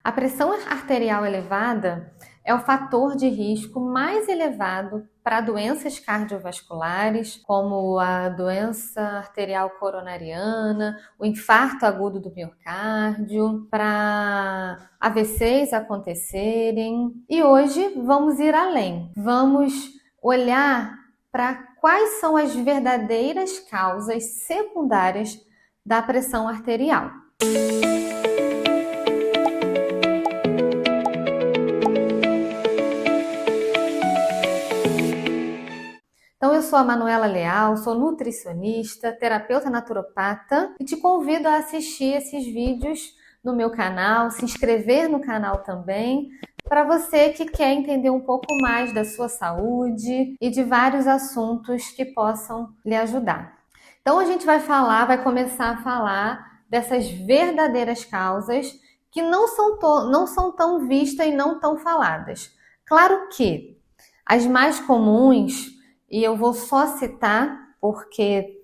A pressão arterial elevada é o fator de risco mais elevado para doenças cardiovasculares, como a doença arterial coronariana, o infarto agudo do miocárdio, para AVCs acontecerem. E hoje vamos ir além. Vamos olhar para quais são as verdadeiras causas secundárias da pressão arterial. Então, eu sou a Manuela Leal, sou nutricionista, terapeuta naturopata e te convido a assistir esses vídeos no meu canal, se inscrever no canal também, para você que quer entender um pouco mais da sua saúde e de vários assuntos que possam lhe ajudar. Então, a gente vai começar a falar dessas verdadeiras causas que não são tão vistas e não tão faladas. Claro que as mais comuns, e eu vou só citar porque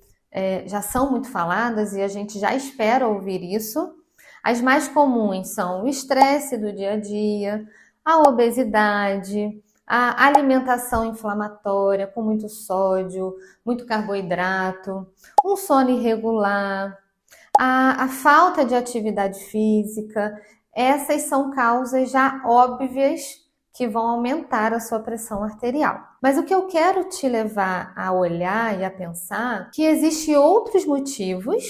já são muito faladas e a gente já espera ouvir isso. As mais comuns são o estresse do dia a dia, a obesidade, a alimentação inflamatória com muito sódio, muito carboidrato, um sono irregular, a falta de atividade física. Essas são causas já óbvias que vão aumentar a sua pressão arterial. Mas o que eu quero te levar a olhar e a pensar que existem outros motivos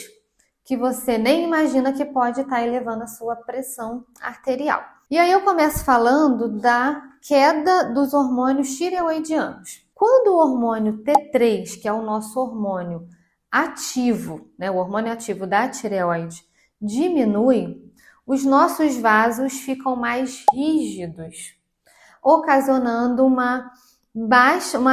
que você nem imagina que pode estar elevando a sua pressão arterial. E aí eu começo falando da queda dos hormônios tireoidianos. Quando o hormônio T3, que é o nosso hormônio ativo, né, o hormônio ativo da tireoide, diminui, os nossos vasos ficam mais rígidos, ocasionando uma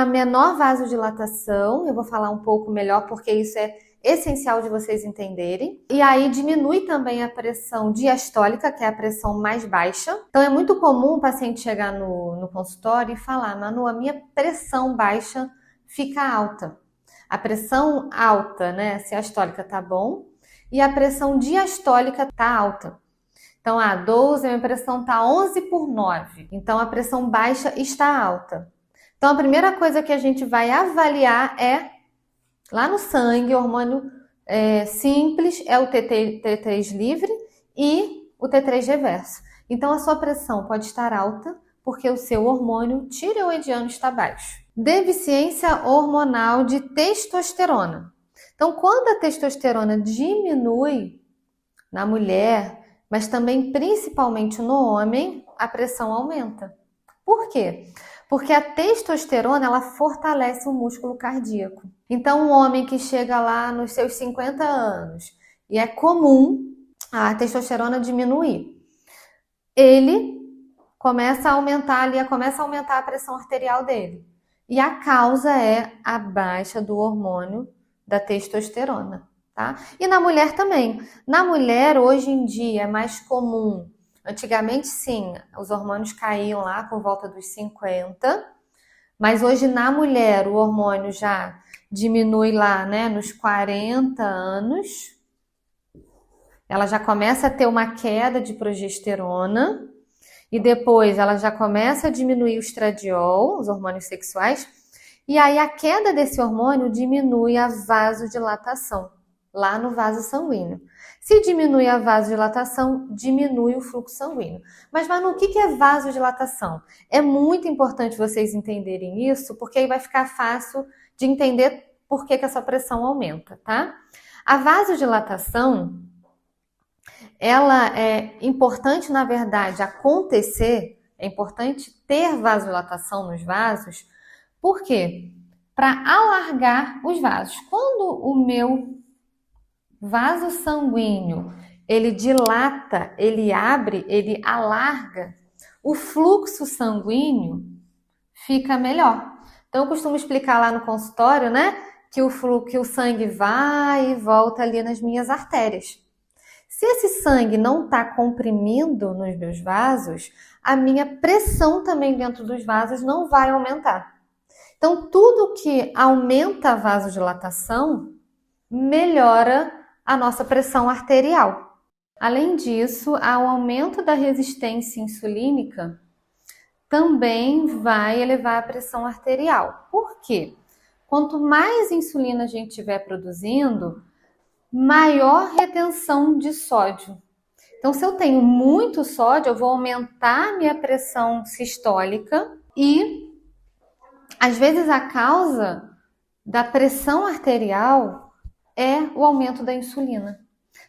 menor vasodilatação. Eu vou falar um pouco melhor porque isso é essencial de vocês entenderem. E aí diminui também a pressão diastólica, que é a pressão mais baixa. Então é muito comum o paciente chegar no consultório e falar: Manu, a minha pressão baixa fica alta. A pressão alta, né, siastólica tá bom, e a pressão diastólica tá alta. Então, 12, a minha pressão está 11/9. Então, a pressão baixa está alta. Então, a primeira coisa que a gente vai avaliar é, lá no sangue, o hormônio simples é o T3 livre e o T3 reverso. Então, a sua pressão pode estar alta porque o seu hormônio tireoidiano está baixo. Deficiência hormonal de testosterona. Então, quando a testosterona diminui na mulher, mas também principalmente no homem, a pressão aumenta. Por quê? Porque a testosterona, ela fortalece o músculo cardíaco. Então, um homem que chega lá nos seus 50 anos e é comum a testosterona diminuir, ele começa a aumentar a pressão arterial dele. E a causa é a baixa do hormônio da testosterona. Tá? E na mulher também. Na mulher, hoje em dia, é mais comum. Antigamente, sim, os hormônios caíam lá por volta dos 50, mas hoje na mulher o hormônio já diminui lá, né, nos 40 anos. Ela já começa a ter uma queda de progesterona e depois ela já começa a diminuir o estradiol, os hormônios sexuais, e aí a queda desse hormônio diminui a vasodilatação lá no vaso sanguíneo. Se diminui a vasodilatação, diminui o fluxo sanguíneo. Mas, Manu, o que é vasodilatação? É muito importante vocês entenderem isso, porque aí vai ficar fácil de entender por que essa pressão aumenta, tá? A vasodilatação, ela é importante, na verdade, acontecer, é importante ter vasodilatação nos vasos, por quê? Para alargar os vasos. Quando o meu vaso sanguíneo, ele dilata, ele abre, ele alarga, o fluxo sanguíneo fica melhor. Então, eu costumo explicar lá no consultório, né, que o sangue vai e volta ali nas minhas artérias. Se esse sangue não está comprimindo nos meus vasos, a minha pressão também dentro dos vasos não vai aumentar. Então, tudo que aumenta a vasodilatação melhora a nossa pressão arterial. Além disso, o aumento da resistência insulínica também vai elevar a pressão arterial. Por quê? Quanto mais insulina a gente estiver produzindo, maior retenção de sódio. Então, se eu tenho muito sódio, eu vou aumentar minha pressão sistólica e, às vezes, a causa da pressão arterial é o aumento da insulina.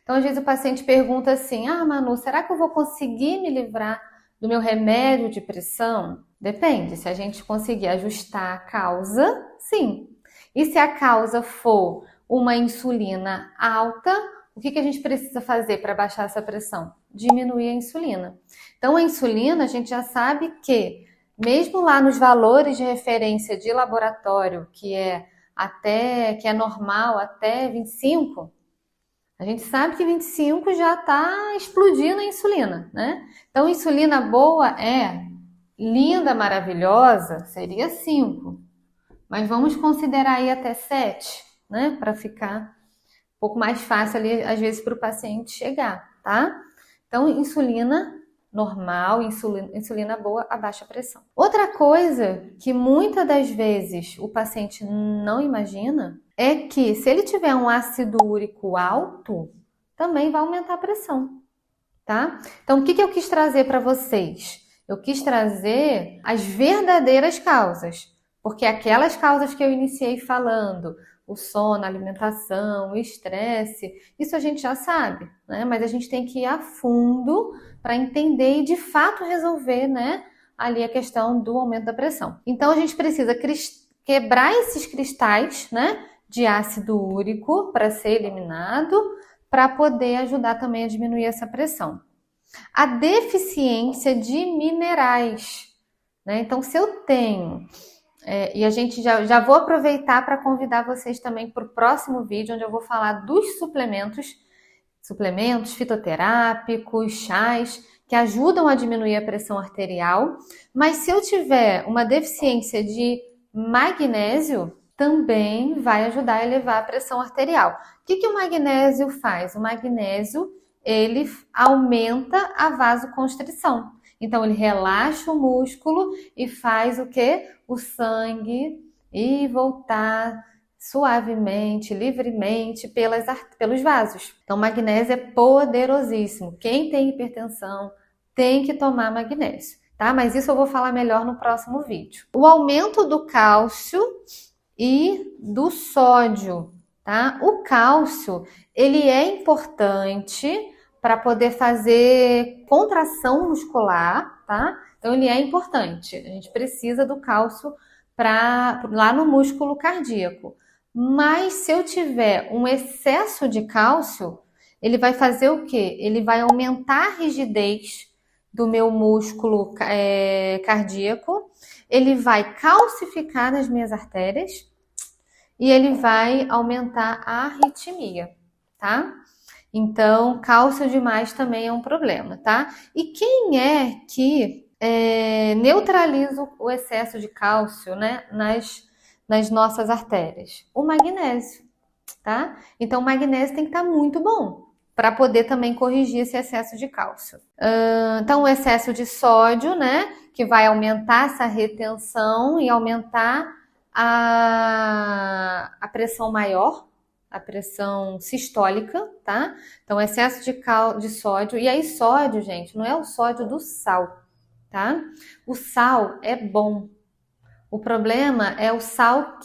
Então, às vezes o paciente pergunta assim, Manu, será que eu vou conseguir me livrar do meu remédio de pressão? Depende, se a gente conseguir ajustar a causa, sim. E se a causa for uma insulina alta, o que a gente precisa fazer para baixar essa pressão? Diminuir a insulina. Então, a insulina, a gente já sabe que, mesmo lá nos valores de referência de laboratório, que é normal até 25, a gente sabe que 25 já está explodindo a insulina, né? Então, insulina boa é linda, maravilhosa, seria 5. Mas vamos considerar aí até 7, né? Para ficar um pouco mais fácil ali, às vezes, para o paciente chegar, tá? Então, insulina normal, insulina boa, abaixa a pressão. Outra coisa que muitas das vezes o paciente não imagina é que se ele tiver um ácido úrico alto, também vai aumentar a pressão, tá? Então, o que eu quis trazer para vocês? Eu quis trazer as verdadeiras causas, porque aquelas causas que eu iniciei falando, o sono, a alimentação, o estresse, isso a gente já sabe, né? Mas a gente tem que ir a fundo para entender e de fato resolver, né, ali a questão do aumento da pressão. Então a gente precisa quebrar esses cristais, né, de ácido úrico para ser eliminado, para poder ajudar também a diminuir essa pressão. A deficiência de minerais, né? Então se eu tenho e a gente já vou aproveitar para convidar vocês também para o próximo vídeo, onde eu vou falar dos suplementos fitoterápicos, chás, que ajudam a diminuir a pressão arterial. Mas se eu tiver uma deficiência de magnésio, também vai ajudar a elevar a pressão arterial. O que o magnésio faz? O magnésio, ele aumenta a vasoconstrição. Então, ele relaxa o músculo e faz o quê? O sangue ir voltar suavemente, livremente pelos vasos. Então, magnésio é poderosíssimo. Quem tem hipertensão tem que tomar magnésio, tá? Mas isso eu vou falar melhor no próximo vídeo. O aumento do cálcio e do sódio, tá? O cálcio, ele é importante para poder fazer contração muscular, tá? Então, ele é importante. A gente precisa do cálcio lá no músculo cardíaco. Mas se eu tiver um excesso de cálcio, ele vai fazer o quê? Ele vai aumentar a rigidez do meu músculo cardíaco, ele vai calcificar as minhas artérias e ele vai aumentar a arritmia, tá? Então, cálcio demais também é um problema, tá? E quem é que neutraliza o excesso de cálcio, né, nas nossas artérias? O magnésio, tá? Então, o magnésio tem que estar muito bom para poder também corrigir esse excesso de cálcio. Então, o excesso de sódio, né, que vai aumentar essa retenção e aumentar a pressão maior, a pressão sistólica, tá? Então, excesso de sódio. E aí, sódio, gente, não é o sódio do sal, tá? O sal é bom. O problema é o sal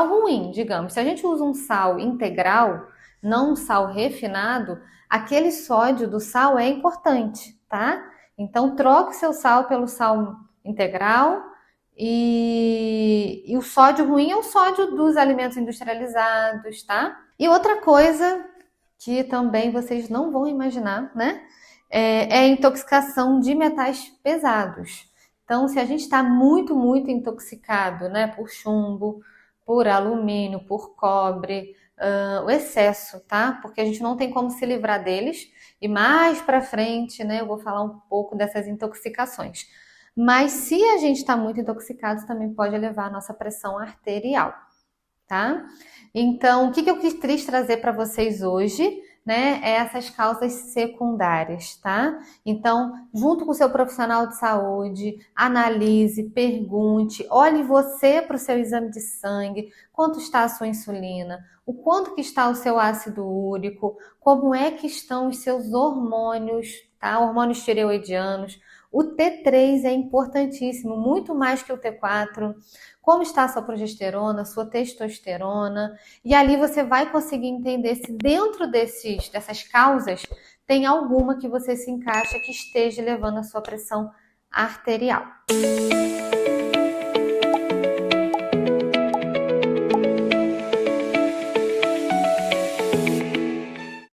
ruim, digamos. Se a gente usa um sal integral, não um sal refinado, aquele sódio do sal é importante, tá? Então, troque seu sal pelo sal integral. E o sódio ruim é o sódio dos alimentos industrializados, tá? E outra coisa que também vocês não vão imaginar, né? É a intoxicação de metais pesados. Então, se a gente está muito, muito intoxicado, né? Por chumbo, por alumínio, por cobre, o excesso, tá? Porque a gente não tem como se livrar deles. E mais pra frente, né? Eu vou falar um pouco dessas intoxicações. Mas se a gente está muito intoxicado, também pode elevar a nossa pressão arterial, tá? Então, o que eu quis trazer para vocês hoje né, essas causas secundárias, tá? Então, junto com o seu profissional de saúde, analise, pergunte, olhe você para o seu exame de sangue, quanto está a sua insulina, o quanto que está o seu ácido úrico, como é que estão os seus hormônios, tá? Hormônios tireoidianos. O T3 é importantíssimo, muito mais que o T4. Como está a sua progesterona, sua testosterona, e ali você vai conseguir entender se dentro dessas causas tem alguma que você se encaixa que esteja levando a sua pressão arterial.